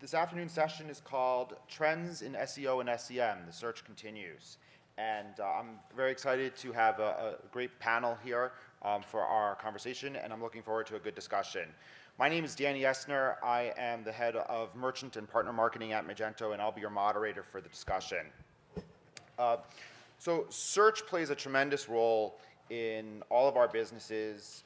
This afternoon's session is called Trends in SEO and SEM, the search continues. And I'm very excited to have a great panel here for our conversation, and I'm looking forward to a good discussion. My name is Danny Essner. I am the head of merchant and partner marketing at Magento, and I'll be your moderator for the discussion. So search plays a tremendous role in all of our businesses.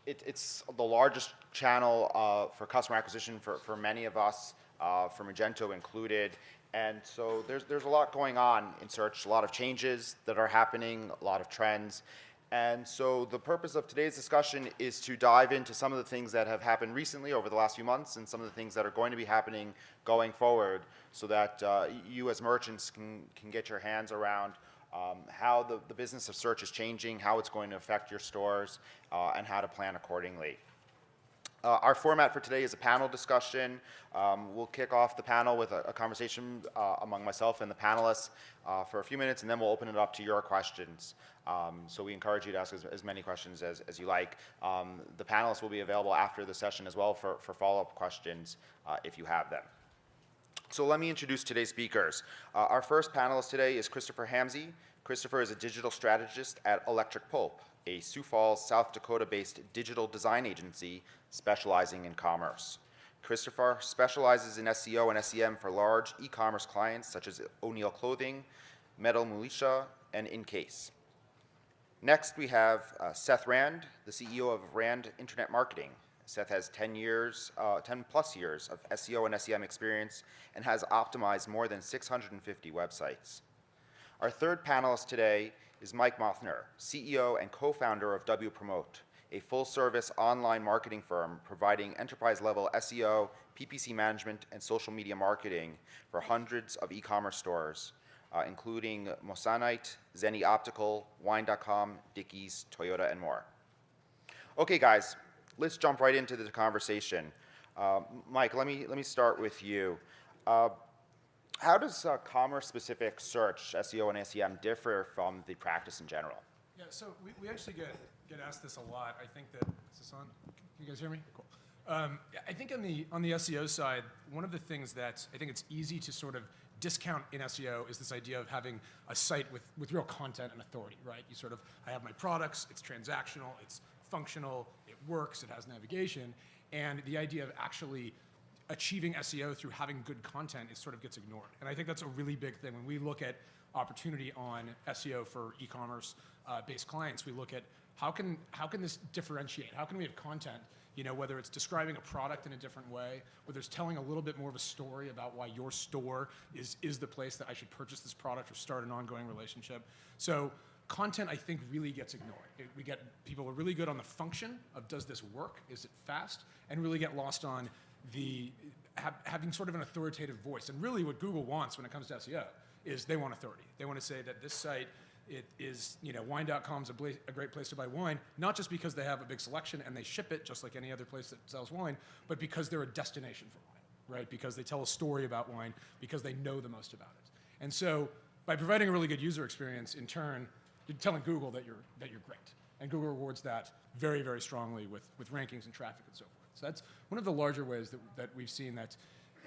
It's the largest channel for customer acquisition for many of us, for Magento included. And so there's a lot going on in search, a lot of changes that are happening, a lot of trends. And so the purpose of today's discussion is to dive into some of the things that have happened recently over the last few months and some of the things that are going to be happening going forward so that you as merchants can get your hands around how the business of search is changing, how it's going to affect your stores, and how to plan accordingly. Our format for today is a panel discussion. We'll kick off the panel with a conversation among myself and the panelists for a few minutes, and then we'll open it up to your questions. So we encourage you to ask as many questions as you like. The panelists will be available after the session as well for follow-up questions if you have them. So let me introduce today's speakers. Our first panelist today is Christopher Hamzy. Christopher is a digital strategist at Electric Pulp, a Sioux Falls, South Dakota-based digital design agency specializing in commerce. Christopher specializes in SEO and SEM for large e-commerce clients such as O'Neill Clothing, Metal Militia, and Incase. Next, we have Seth Rand, the CEO of Rand Internet Marketing. Seth has 10 plus years of SEO and SEM experience and has optimized more than 650 websites. Our third panelist today is Mike Mothner, CEO and co-founder of WPromote, a full-service online marketing firm providing enterprise-level SEO, PPC management, and social media marketing for hundreds of e-commerce stores, including Moissanite, Zenny Optical, Wine.com, Dickies, Toyota, and more. Okay, guys, let's jump right into the conversation. Mike, let me start with you. How does commerce-specific search, SEO and SEM, differ from the practice in general? Yeah, so we actually get asked this a lot. I think that, is this on? Can you guys hear me? Cool. I think on the SEO side, one of the things that I think it's easy to sort of discount in SEO is this idea of having a site with real content and authority, right? You sort of, I have my products, it's transactional, it's functional, it works, it has navigation, and the idea of actually achieving SEO through having good content sort of gets ignored. And I think that's a really big thing. When we look at opportunity on SEO for e-commerce based clients, we look at how can this differentiate? How can we have content, whether it's describing a product in a different way, whether it's telling a little bit more of a story about why your store is the place that I should purchase this product or start an ongoing relationship. So content, I think, really gets ignored. We get people are really good on the function of does this work? Is it fast? And really get lost on having sort of an authoritative voice. And really what Google wants when it comes to SEO is they want authority. They want to say that this site, it is, wine.com's a great place to buy wine, not just because they have a big selection and they ship it just like any other place that sells wine, but because they're a destination for wine, right? Because they tell a story about wine, because they know the most about it. And so by providing a really good user experience, in turn, you're telling Google that you're great. And Google rewards that very, very strongly with rankings and traffic and so forth. So that's one of the larger ways that we've seen that.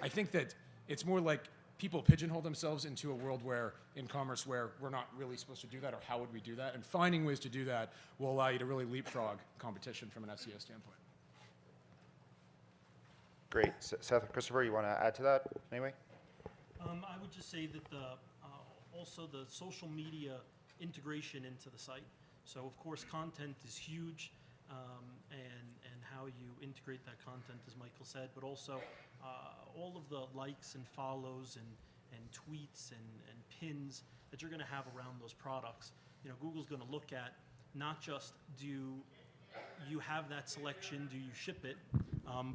I think that it's more like people pigeonhole themselves into a world where, in commerce, where we're not really supposed to do that, or how would we do that? And finding ways to do that will allow you to really leapfrog competition from an SEO standpoint. Great. Seth, Christopher, you want to add to that anyway? I would just say that also the social media integration into the site. So of course content is huge, and how you integrate that content, as Michael said, but also all of the likes and follows and tweets and pins that you're going to have around those products. Google's going to look at not just do you have that selection, do you ship it,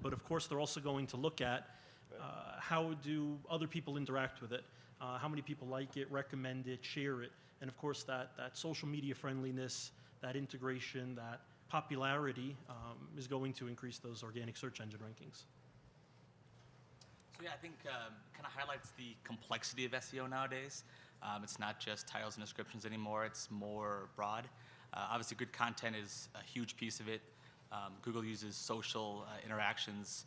but of course they're also going to look at how do other people interact with it, how many people like it, recommend it, share it, and of course that social media friendliness, that integration, that popularity is going to increase those organic search engine rankings. So yeah, I think kind of highlights the complexity of SEO nowadays. It's not just titles and descriptions anymore, it's more broad. Obviously good content is a huge piece of it. Google uses social interactions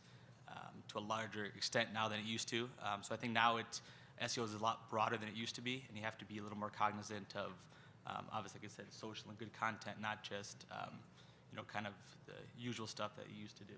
to a larger extent now than it used to. So I think now SEO is a lot broader than it used to be, and you have to be a little more cognizant of, obviously, like I said, social and good content, not just kind of the usual stuff that you used to do.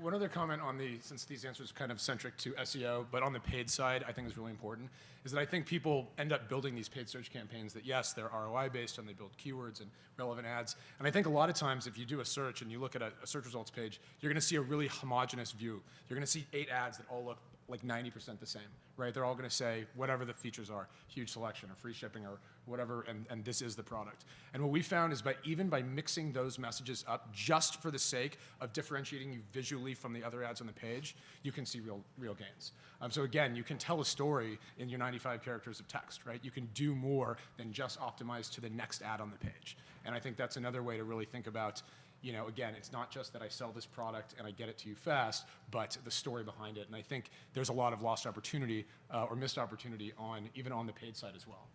One other comment on since these answers are kind of centric to SEO, but on the paid side, I think is really important, is that I think people end up building these paid search campaigns that, yes, they're ROI based and they build keywords and relevant ads. And I think a lot of times if you do a search and you look at a search results page, you're going to see a really homogeneous view. You're going to see 8 ads that all look like 90% the same, right? They're all going to say whatever the features are, huge selection or free shipping or whatever, and this is the product. And what we found is even by mixing those messages up just for the sake of differentiating you visually from the other ads on the page, you can see real gains. So again, you can tell a story in your 95 characters of text, right? You can do more than just optimize to the next ad on the page. And I think that's another way to really think about, again, it's not just that I sell this product and I get it to you fast, but the story behind it. And I think there's a lot of lost opportunity or missed opportunity even on the paid side as well.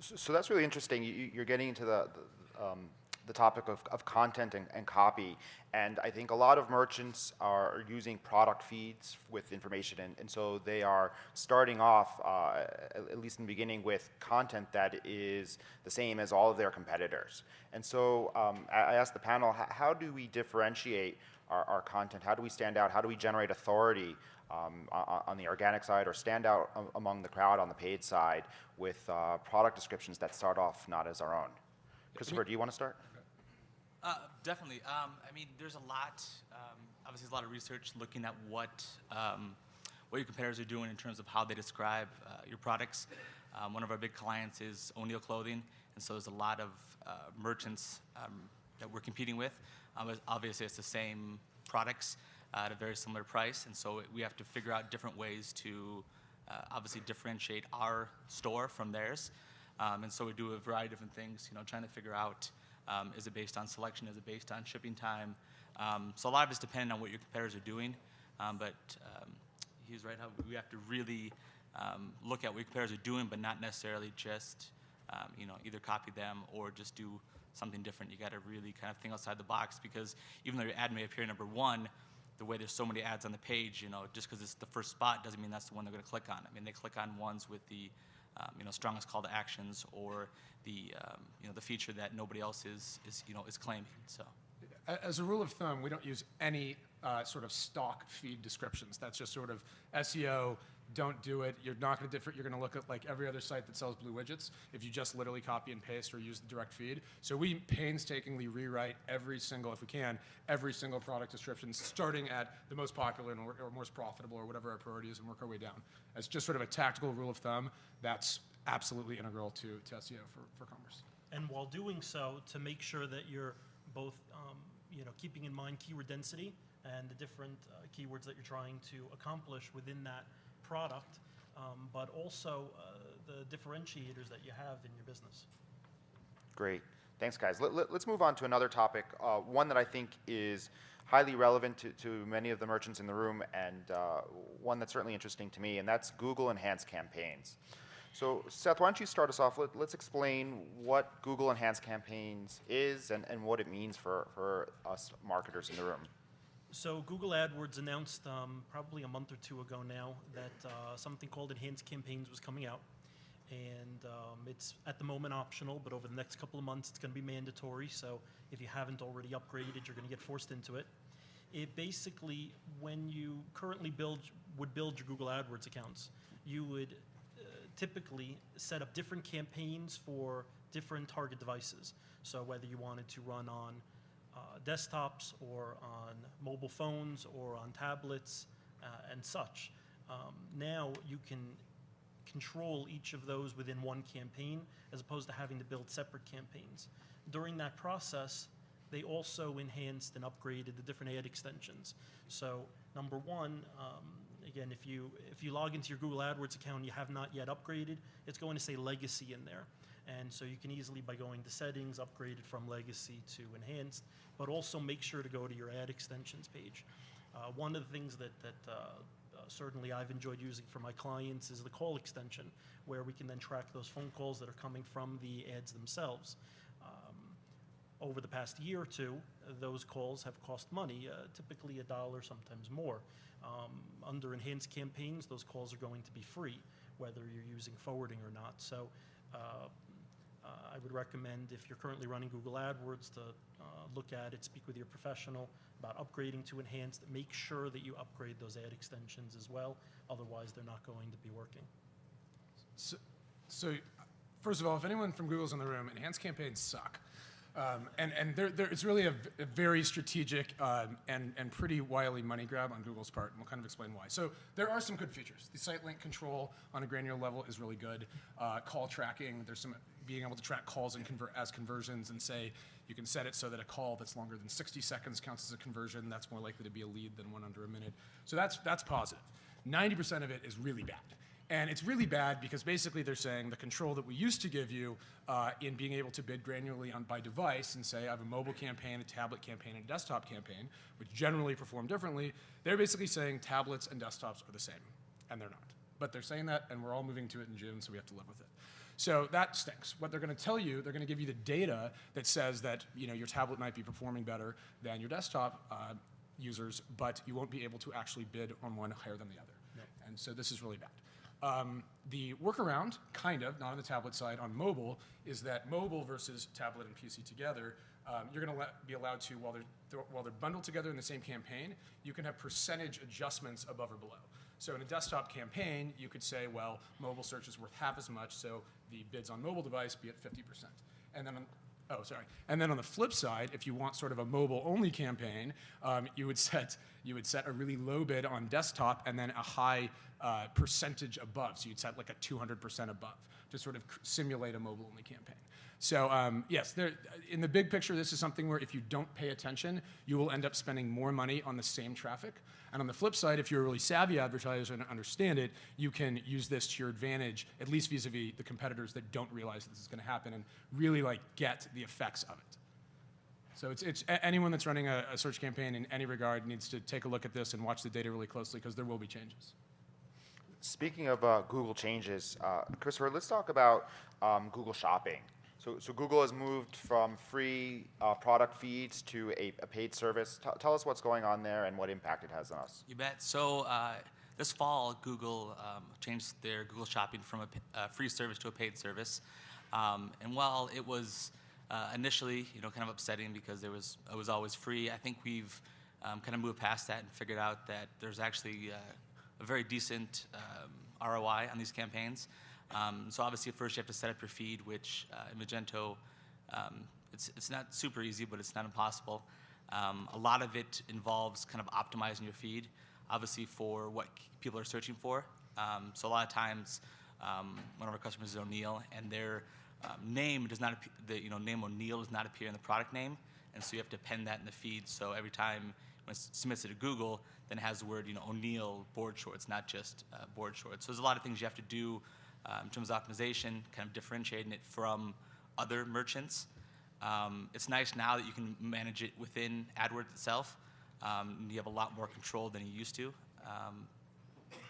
So that's really interesting. You're getting into the topic of content and copy. And I think a lot of merchants are using product feeds with information. And so they are starting off, at least in the beginning, with content that is the same as all of their competitors. And so I asked the panel, how do we differentiate our content? How do we stand out? How do we generate authority on the organic side, or stand out among the crowd on the paid side with product descriptions that start off not as our own? Christopher, do you want to start? Definitely. I mean, there's a lot. Obviously, there's a lot of research looking at what your competitors are doing in terms of how they describe your products. One of our big clients is O'Neill Clothing, and so there's a lot of merchants that we're competing with. Obviously, it's the same products at a very similar price, and so we have to figure out different ways to obviously differentiate our store from theirs. And so we do a variety of different things, trying to figure out, is it based on selection, is it based on shipping time? So a lot of it's dependent on what your competitors are doing, but he's right, how we have to really look at what your competitors are doing, but not necessarily just either copy them or just do something different. You got to really kind of think outside the box, because even though your ad may appear number 1, the way there's so many ads on the page, just because it's the first spot doesn't mean that's the one they're going to click on. I mean, they click on ones with the strongest call to actions, or the feature that nobody else is claiming. So, as a rule of thumb, we don't use any sort of stock feed descriptions. That's just sort of SEO. Don't do it. You're not going to You're going to look at like every other site that sells blue widgets if you just literally copy and paste or use the direct feed. So we painstakingly rewrite every single product description, starting at the most popular or most profitable or whatever our priority is, and work our way down. As just sort of a tactical rule of thumb, that's absolutely integral to SEO for commerce. And while doing so, to make sure that you're both keeping in mind keyword density and the different keywords that you're trying to accomplish within that product, but also the differentiators that you have in your business. Great. Thanks, guys. Let's move on to another topic, one that I think is highly relevant to many of the merchants in the room, and one that's certainly interesting to me, and that's Google Enhanced Campaigns. So, Seth, why don't you start us off? Let's explain what Google Enhanced Campaigns is and what it means for us marketers in the room. So Google AdWords announced probably a month or 2 ago now that something called Enhanced Campaigns was coming out. And it's at the moment optional, but over the next couple of months it's going to be mandatory. So if you haven't already upgraded, you're going to get forced into it. It basically, when you currently would build your Google AdWords accounts, you would typically set up different campaigns for different target devices. So whether you wanted to run on desktops or on mobile phones or on tablets and such. Now you can control each of those within one campaign as opposed to having to build separate campaigns. During that process, they also enhanced and upgraded the different ad extensions. So number 1, again, if you log into your Google AdWords account and you have not yet upgraded, it's going to say legacy in there. And so you can easily, by going to settings, upgrade it from legacy to enhanced, but also make sure to go to your ad extensions page. One of the things that certainly I've enjoyed using for my clients is the call extension, where we can then track those phone calls that are coming from the ads themselves. over the past year or two, those calls have cost money, typically $1, sometimes more. Under enhanced campaigns, those calls are going to be free, whether you're using forwarding or not. So I would recommend, if you're currently running Google AdWords, to look at it, speak with your professional about upgrading to enhanced. Make sure that you upgrade those ad extensions as well, otherwise they're not going to be working. So first of all, if anyone from Google's in the room, enhanced campaigns suck. And it's really a very strategic and pretty wily money grab on Google's part, and we'll kind of explain why. So there are some good features. The site link control on a granular level is really good. Call tracking, there's some being able to track calls and as conversions, and say you can set it so that a call that's longer than 60 seconds counts as a conversion. That's more likely to be a lead than one under a minute. So that's positive. 90% of it is really bad. And it's really bad because basically they're saying the control that we used to give you in being able to bid granularly by device and say I have a mobile campaign, a tablet campaign, and a desktop campaign, which generally perform differently, they're basically saying tablets and desktops are the same, and they're not. But they're saying that, and we're all moving to it in June, so we have to live with it. So that stinks. What they're going to tell you, they're going to give you the data that says that your tablet might be performing better than your desktop users, but you won't be able to actually bid on one higher than the other. Yep. And so this is really bad. The workaround, kind of, not on the tablet side, on mobile, is that mobile versus tablet and PC together, you're going to be allowed to, while they're bundled together in the same campaign, you can have percentage adjustments above or below. So in a desktop campaign, you could say, well, mobile search is worth half as much, so the bids on mobile device be at 50%. And then And then on the flip side, if you want sort of a mobile-only campaign, you would set a really low bid on desktop and then a high percentage above. So you'd set like a 200% above to sort of simulate a mobile-only campaign. So yes, in the big picture, this is something where if you don't pay attention, you will end up spending more money on the same traffic. And on the flip side, if you're a really savvy advertiser and understand it, you can use this to your advantage, at least vis-a-vis the competitors that don't realize this is going to happen and really get the effects of it. So it's anyone that's running a search campaign in any regard needs to take a look at this and watch the data really closely because there will be changes. Speaking of Google changes, Christopher, let's talk about Google Shopping. So Google has moved from free product feeds to a paid service. Tell us what's going on there and what impact it has on us. You bet. So this fall, Google changed their Google Shopping from a free service to a paid service. And while it was initially, kind of upsetting because it was always free, I think we've kind of moved past that and figured out that there's actually a very decent ROI on these campaigns. So obviously, first you have to set up your feed, which in Magento, it's not super easy, but it's not impossible. A lot of it involves kind of optimizing your feed, obviously for what people are searching for. So a lot of times, one of our customers is O'Neill, and their name does not name O'Neill does not appear in the product name, and so you have to append that in the feed. So every time when it submits it to Google, then it has the word O'Neill board shorts, not just board shorts. So there's a lot of things you have to do. In terms of optimization, kind of differentiating it from other merchants. It's nice now that you can manage it within AdWords itself. You have a lot more control than you used to.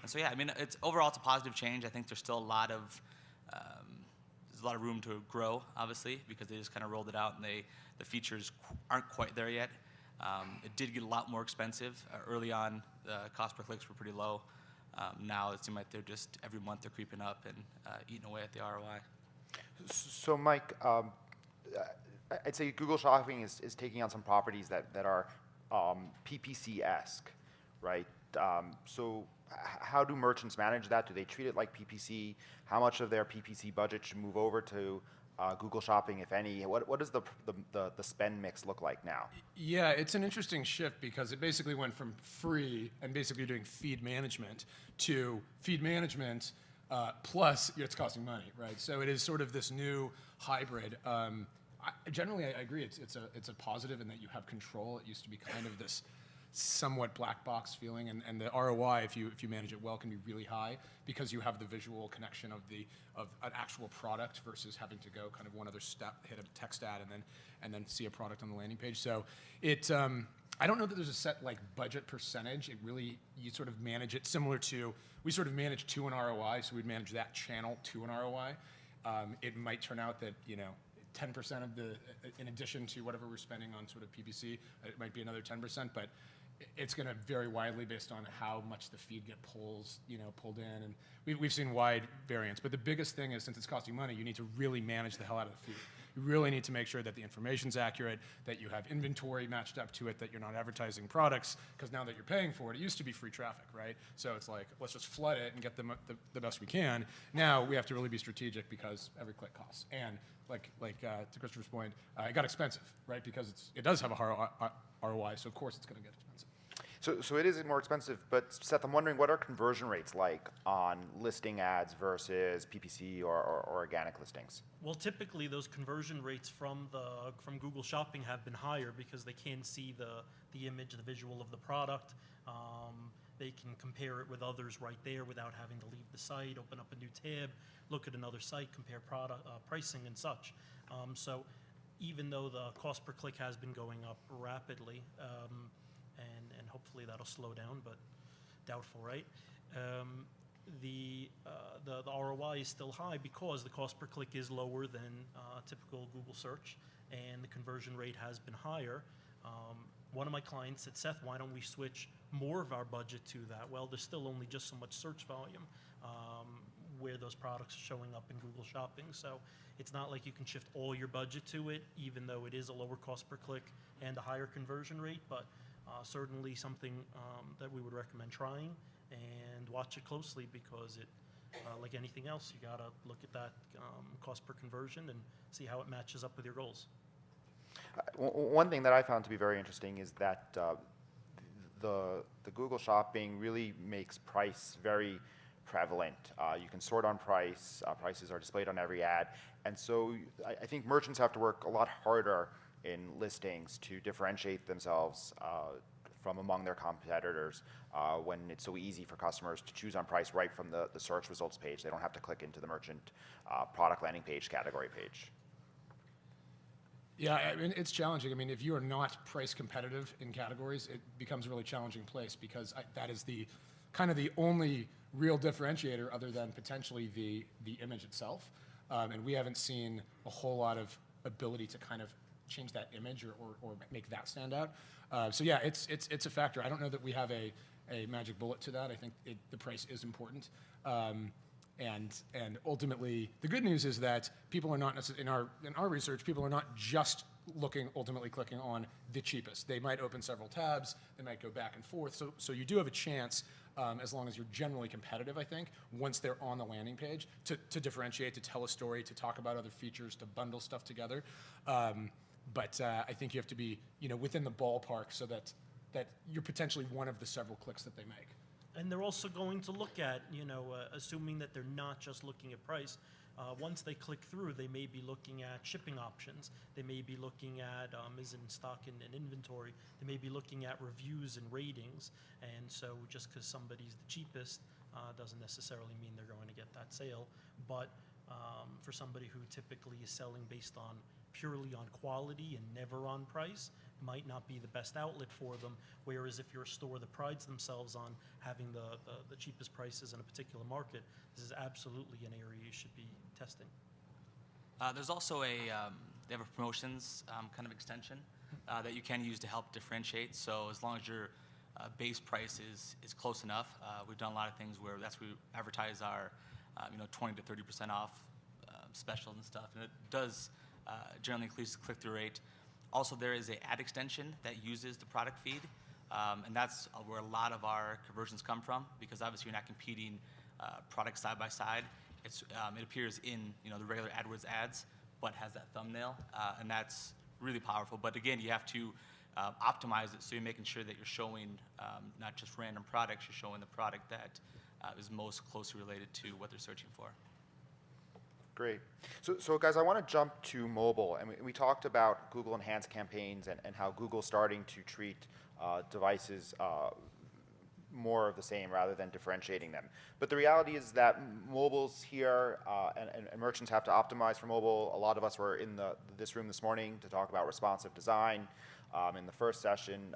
And so yeah, I mean, overall it's a positive change. I think there's still a lot of room to grow, obviously, because they just kind of rolled it out and the features aren't quite there yet. It did get a lot more expensive. Early on, the cost per clicks were pretty low. Now it seems like they're just every month they're creeping up and eating away at the ROI. So Mike, I'd say Google Shopping is taking on some properties that are PPC-esque, right? So how do merchants manage that? Do they treat it like PPC? How much of their PPC budget should move over to Google Shopping, if any? What does the spend mix look like now? Yeah, it's an interesting shift because it basically went from free and basically doing feed management to feed management plus it's costing money, right? So it is sort of this new hybrid. Generally, I agree. It's a positive in that you have control. It used to be kind of this somewhat black box feeling, and the ROI, if you manage it well, can be really high because you have the visual connection of an actual product versus having to go kind of one other step, hit a text ad, and then see a product on the landing page. So I don't know that there's a set budget percentage. It really, you sort of manage it similar to, we sort of manage to an ROI, so we'd manage that channel to an ROI. It might turn out that 10% of the, in addition to whatever we're spending on sort of PPC, it might be another 10%, but it's going to vary widely based on how much the feed get pulled in, and we've seen wide variance. But the biggest thing is, since it's costing money, you need to really manage the hell out of the feed. You really need to make sure that the information's accurate, that you have inventory matched up to it, that you're not advertising products, because now that you're paying for it, it used to be free traffic, right? So it's like, let's just flood it and get the best we can. Now we have to really be strategic because every click costs. And like to Christopher's point, it got expensive, right? Because it does have a ROI, so of course it's going to get expensive. So it is more expensive, but Seth, I'm wondering, what are conversion rates like on listing ads versus PPC or organic listings? Well, typically those conversion rates from Google Shopping have been higher because they can see the image, the visual of the product. They can compare it with others right there without having to leave the site, open up a new tab, look at another site, compare product pricing and such. So even though the cost per click has been going up rapidly, and hopefully that'll slow down, but doubtful, right? The ROI is still high because the cost per click is lower than typical Google search, and the conversion rate has been higher. One of my clients said, Seth, why don't we switch more of our budget to that? Well, there's still only just so much search volume where those products are showing up in Google Shopping. So it's not like you can shift all your budget to it, even though it is a lower cost per click and a higher conversion rate, but certainly something that we would recommend trying, and watch it closely because it, like anything else, you gotta look at that cost per conversion and see how it matches up with your goals. One thing that I found to be very interesting is that the Google Shopping really makes price very prevalent. You can sort on price. Prices are displayed on every ad. And so I think merchants have to work a lot harder in listings to differentiate themselves from among their competitors when it's so easy for customers to choose on price right from the search results page. They don't have to click into the merchant product landing page, category page. Yeah, I mean, it's challenging. I mean, if you are not price competitive in categories, it becomes a really challenging place because that is the kind of the only real differentiator other than potentially the image itself. And we haven't seen a whole lot of ability to kind of change that image or make that stand out. So yeah, it's a factor. I don't know that we have a magic bullet to that. I think the price is important. And ultimately, the good news is that people are not necessarily, in our research, people are not just ultimately clicking on the cheapest. They might open several tabs, they might go back and forth. So you do have a chance, as long as you're generally competitive, I think, once they're on the landing page, to differentiate, to tell a story, to talk about other features, to bundle stuff together. But I think you have to be, within the ballpark so that you're potentially one of the several clicks that they make. And they're also going to look at, assuming that they're not just looking at price, once they click through, they may be looking at shipping options. They may be looking at is it in stock and inventory. They may be looking at reviews and ratings. And so just because somebody's the cheapest doesn't necessarily mean they're going to get that sale. But for somebody who typically is selling based on purely on quality and never on price, might not be the best outlet for them, whereas if you're a store that prides themselves on having the cheapest prices in a particular market, this is absolutely an area you should be testing. There's also they have a promotions kind of extension that you can use to help differentiate. So as long as your base price is close enough, we've done a lot of things where we advertise our 20 to 30% off specials and stuff, and it does generally increase the click-through rate. Also, there is an ad extension that uses the product feed, and that's where a lot of our conversions come from, because obviously you're not competing products side by side. It appears in the regular AdWords ads, but has that thumbnail, and that's really powerful. But again, you have to optimize it so you're making sure that you're showing not just random products, you're showing the product that is most closely related to what they're searching for. Great. So guys, I want to jump to mobile. And we talked about Google Enhanced Campaigns and how Google's starting to treat devices more of the same rather than differentiating them. But the reality is that mobile's here, and merchants have to optimize for mobile. A lot of us were in this room this morning to talk about responsive design. In the first session,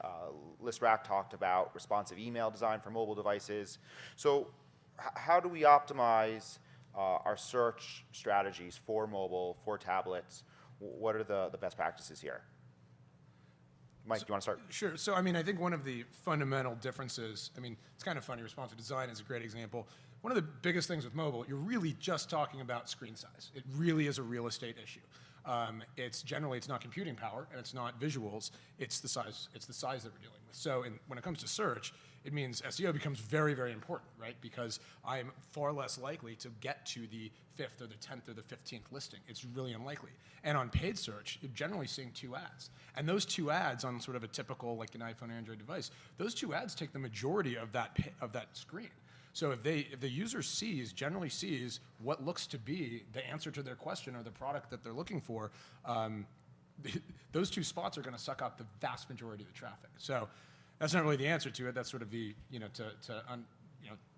ListRack talked about responsive email design for mobile devices. So how do we optimize our search strategies for mobile, for tablets, What are the best practices here? Mike, do you want to start? Sure. So, I mean, I think one of the fundamental differences, I mean, it's kind of funny, responsive design is a great example. One of the biggest things with mobile, you're really just talking about screen size. It really is a real estate issue. It's not computing power and it's not visuals, it's the size that we're dealing with. So when it comes to search, it means SEO becomes very, very important, right? Because I'm far less likely to get to the 5th or the 10th or the 15th listing. It's really unlikely. And on paid search, you're generally seeing 2 ads. And those 2 ads on sort of a typical, like an iPhone or Android device, those 2 ads take the majority of that screen. So if the user generally sees what looks to be the answer to their question or the product that they're looking for, those 2 spots are going to suck up the vast majority of the traffic. So that's not really the answer to it. That's sort of the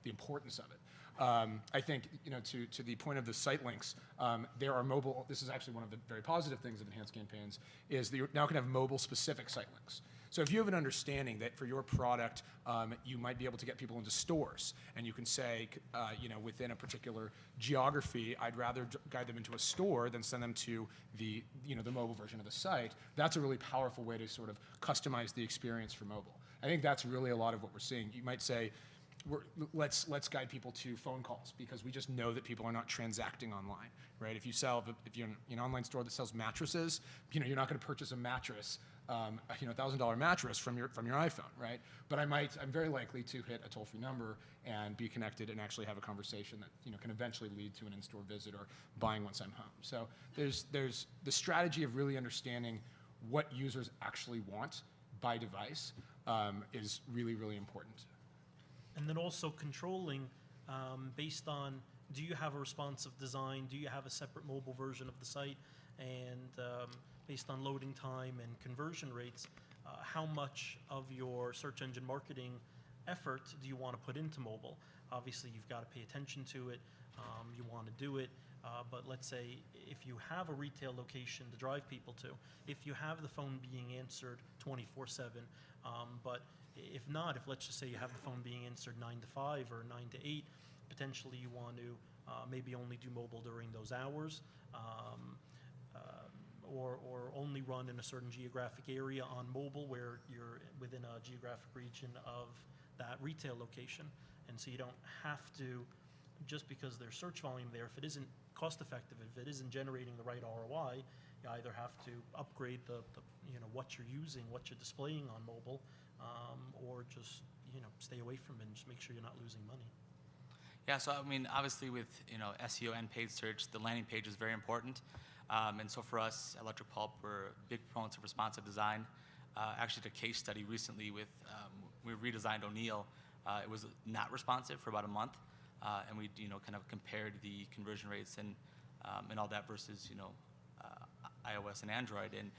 importance of it. I think to the point of the site links, there are mobile. This is actually one of the very positive things of enhanced campaigns is that you now can have mobile specific site links. So if you have an understanding that for your product, you might be able to get people into stores, and you can say, within a particular geography, I'd rather guide them into a store than send them to the mobile version of the site. That's a really powerful way to sort of customize the experience for mobile. I think that's really a lot of what we're seeing. You might say, let's guide people to phone calls because we just know that people are not transacting online, right? If you're an online store that sells mattresses, you're not going to purchase a mattress, $1,000 mattress from your iPhone, right? But I'm very likely to hit a toll-free number and be connected and actually have a conversation that can eventually lead to an in-store visit or buying once I'm home. So there's the strategy of really understanding what users actually want by device is really, really important. And then also controlling based on, do you have a responsive design? Do you have a separate mobile version of the site? And based on loading time and conversion rates, how much of your search engine marketing effort do you want to put into mobile? Obviously, you've got to pay attention to it. You want to do it. But let's say if you have a retail location to drive people to, if you have the phone being answered 24/7, but if not, if let's just say you have the phone being answered 9 to 5 or 9 to 8, potentially you want to maybe only do mobile during those hours, or only run in a certain geographic area on mobile where you're within a geographic region of that retail location. And so you don't have to, just because there's search volume there, if it isn't cost effective, if it isn't generating the right ROI, you either have to upgrade the what you're using, what you're displaying on mobile, or just stay away from it and just make sure you're not losing money. Yeah, so I mean, obviously with SEO and paid search, the landing page is very important. And so for us, Electric Pulp, we're big proponents of responsive design. Actually, did a case study recently with we redesigned O'Neill. It was not responsive for about a month, and we kind of compared the conversion rates and all that versus iOS and Android, and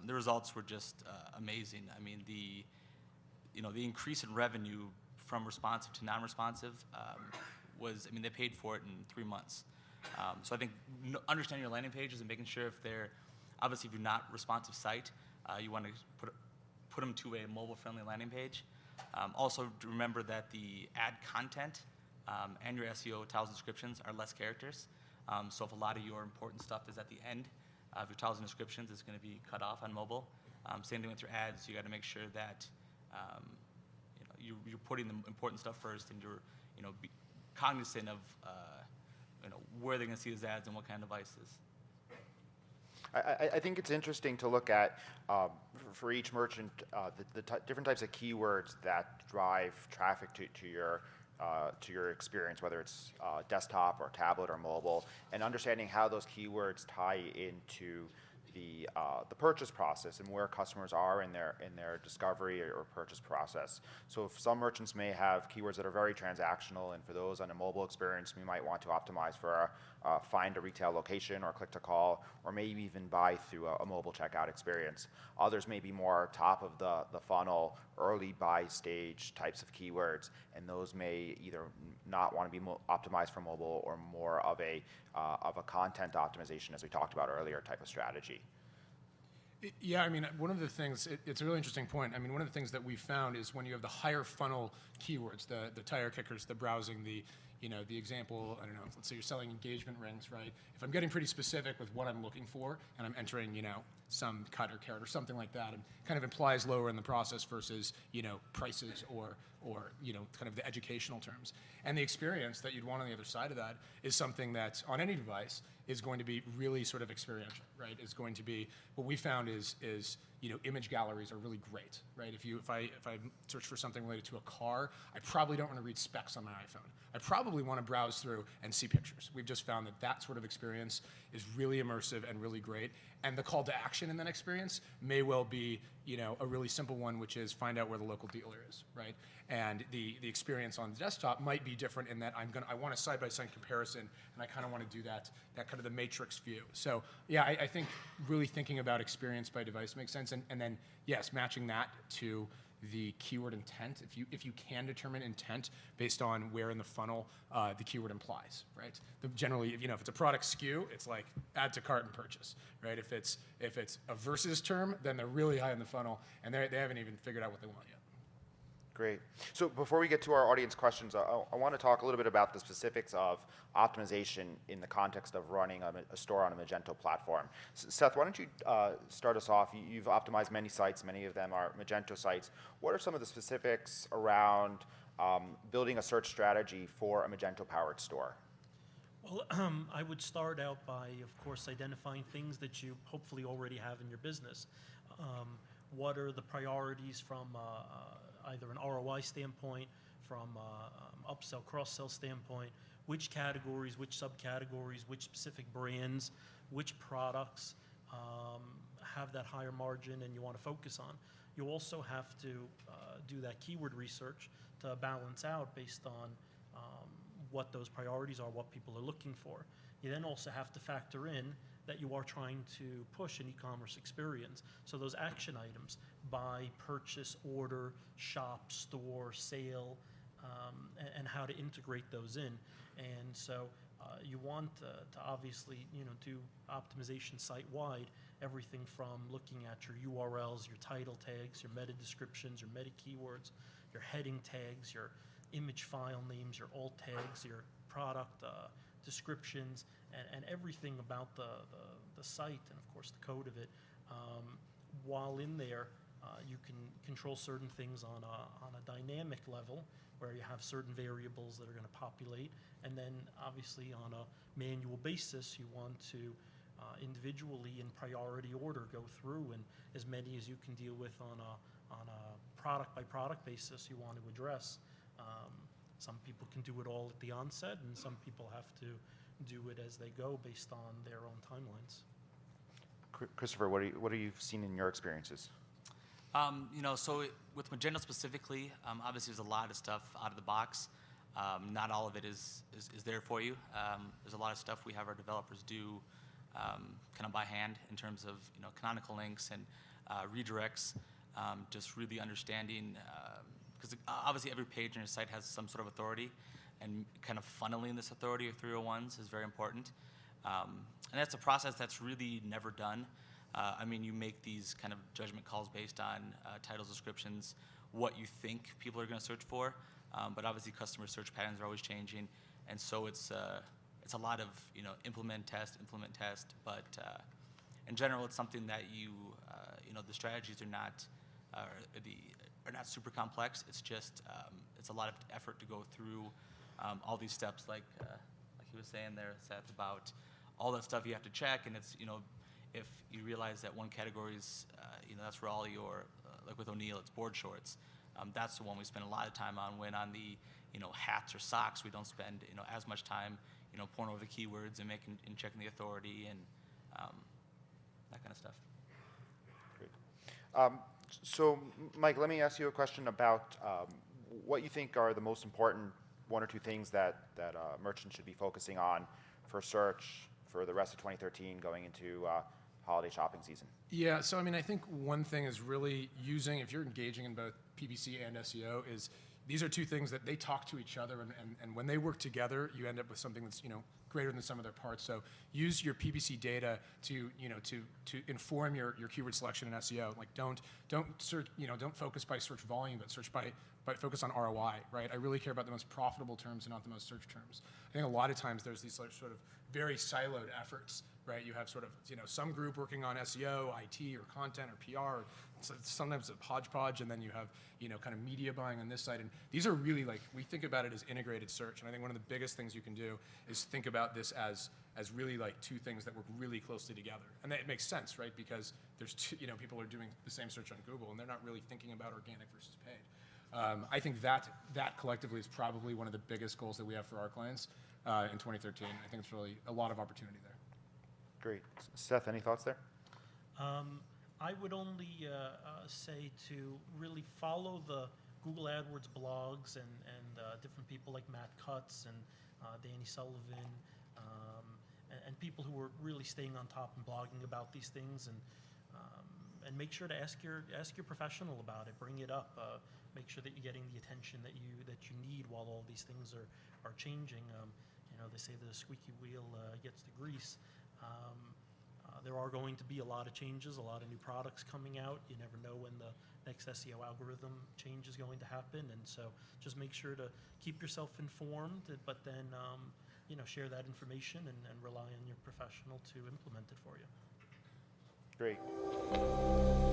the results were just amazing. I mean, the increase in revenue from responsive to non-responsive was, I mean, they paid for it in 3 months. So I think understanding your landing pages and making sure if you're not responsive site, you want to put them to a mobile-friendly landing page. Also, remember that the ad content and your SEO titles and descriptions are less characters. So if a lot of your important stuff is at the end of your titles and descriptions, it's going to be cut off on mobile. Same thing with your ads. You got to make sure that you're putting the important stuff first, and you're be cognizant of where they're going to see those ads and what kind of devices. I think it's interesting to look at for each merchant the different types of keywords that drive traffic to your experience, whether it's desktop or tablet or mobile, and understanding how those keywords tie into the purchase process and where customers are in their discovery or purchase process. So if some merchants may have keywords that are very transactional, and for those on a mobile experience, we might want to optimize for find a retail location or click to call, or maybe even buy through a mobile checkout experience. Others may be more top of the funnel, early buy stage types of keywords, and those may either not want to be optimized for mobile or more of a content optimization, as we talked about earlier, type of strategy. Yeah, I mean, one of the things, it's a really interesting point. I mean, one of the things that we found is when you have the higher funnel keywords, the tire kickers, the browsing, the the example, I don't know, let's say you're selling engagement rings, right? If I'm getting pretty specific with what I'm looking for and I'm entering, some cut or carat or something like that, and kind of implies lower in the process versus, prices or kind of the educational terms. And the experience that you'd want on the other side of that is something that on any device is going to be really sort of experiential, right? Is going to be, what we found is image galleries are really great, right? If I search for something related to a car, I probably don't want to read specs on my iPhone. I probably want to browse through and see pictures. We've just found that sort of experience is really immersive and really great. And the call to action in that experience may well be, a really simple one, which is find out where the local dealer is, right? And the experience on the desktop might be different in that I want a side-by-side comparison, and I kind of want to do that kind of the matrix view. So yeah, I think really thinking about experience by device makes sense, and then yes, matching that to the keyword intent, if you can determine intent based on where in the funnel the keyword implies, right? Generally, if it's a product SKU, it's like add to cart and purchase, right? If it's a versus term, then they're really high in the funnel, and they haven't even figured out what they want yet. Great. So before we get to our audience questions, I want to talk a little bit about the specifics of optimization in the context of running a store on a Magento platform. Seth, why don't you start us off? You've optimized many sites. Many of them are Magento sites. What are some of the specifics around building a search strategy for a Magento-powered store? Well, I would start out by, of course, identifying things that you hopefully already have in your business. What are the priorities from either an ROI standpoint, from upsell, cross-sell standpoint, which categories, which subcategories, which specific brands, which products have that higher margin and you want to focus on. You also have to do that keyword research to balance out based on what those priorities are, what people are looking for. You then also have to factor in that you are trying to push an e-commerce experience. So those action items, buy, purchase, order, shop, store, sale, and how to integrate those in. And so you want to obviously do optimization site-wide, everything from looking at your URLs, your title tags, your meta descriptions, your meta keywords, your heading tags, your image file names, your alt tags, your product descriptions, and everything about the site, and of course the code of it. While in there, you can control certain things on a dynamic level, where you have certain variables that are going to populate, and then obviously on a manual basis, you want to individually in priority order go through, and as many as you can deal with on a product by product basis you want to address. Some people can do it all at the onset, and some people have to do it as they go based on their own timelines. Christopher, what have you seen in your experiences? So with Magento specifically, obviously there's a lot of stuff out of the box. Not all of it is there for you. There's a lot of stuff we have our developers do kind of by hand in terms of canonical links and redirects, just really understanding, because obviously every page on your site has some sort of authority, and kind of funneling this authority of 301s is very important. And that's a process that's really never done. You make these kind of judgment calls based on titles, descriptions, what you think people are going to search for, but obviously customer search patterns are always changing, and so it's a lot of implement, test, but in general it's something that the strategies are not super complex. It's just it's a lot of effort to go through all these steps, like he was saying there, Seth, about all that stuff you have to check, and it's if you realize that one category is that's where all your like with O'Neill, it's board shorts. That's the one we spend a lot of time on. When on the hats or socks, we don't spend as much time pouring over the keywords and checking the authority and that kind of stuff. Great. So, Mike, let me ask you a question about what you think are the most important one or two things that merchants should be focusing on for search for the rest of 2013 going into holiday shopping season. Yeah, so I think one thing is really using, if you're engaging in both PPC and SEO, is these are two things that they talk to each other, and when they work together, you end up with something that's greater than the sum of their parts. So use your PPC data to inform your keyword selection in SEO. Like don't search, don't focus by search volume, but search by but focus on ROI, right? I really care about the most profitable terms and not the most search terms. I think a lot of times there's these sort of very siloed efforts, right? You have sort of, some group working on SEO, IT, or content, or PR. So sometimes a hodgepodge, and then you have, kind of media buying on this side. And these are really we think about it as integrated search. And I think one of the biggest things you can do is think about this as really two things that work really closely together. And that makes sense, right? Because there's people are doing the same search on Google, and they're not really thinking about organic versus paid. I think that collectively is probably one of the biggest goals that we have for our clients in 2013. I think it's really a lot of opportunity there. Great. Seth, any thoughts there? I would only say to really follow the Google AdWords blogs and different people like Matt Cutts and Danny Sullivan and people who are really staying on top and blogging about these things, and make sure to ask your professional about it. Bring it up. Make sure that you're getting the attention that you need while all these things are changing. They say the squeaky wheel gets the grease. There are going to be a lot of changes, a lot of new products coming out. You never know when the next SEO algorithm change is going to happen, and so just make sure to keep yourself informed, but then share that information and rely on your professional to implement it for you. Great.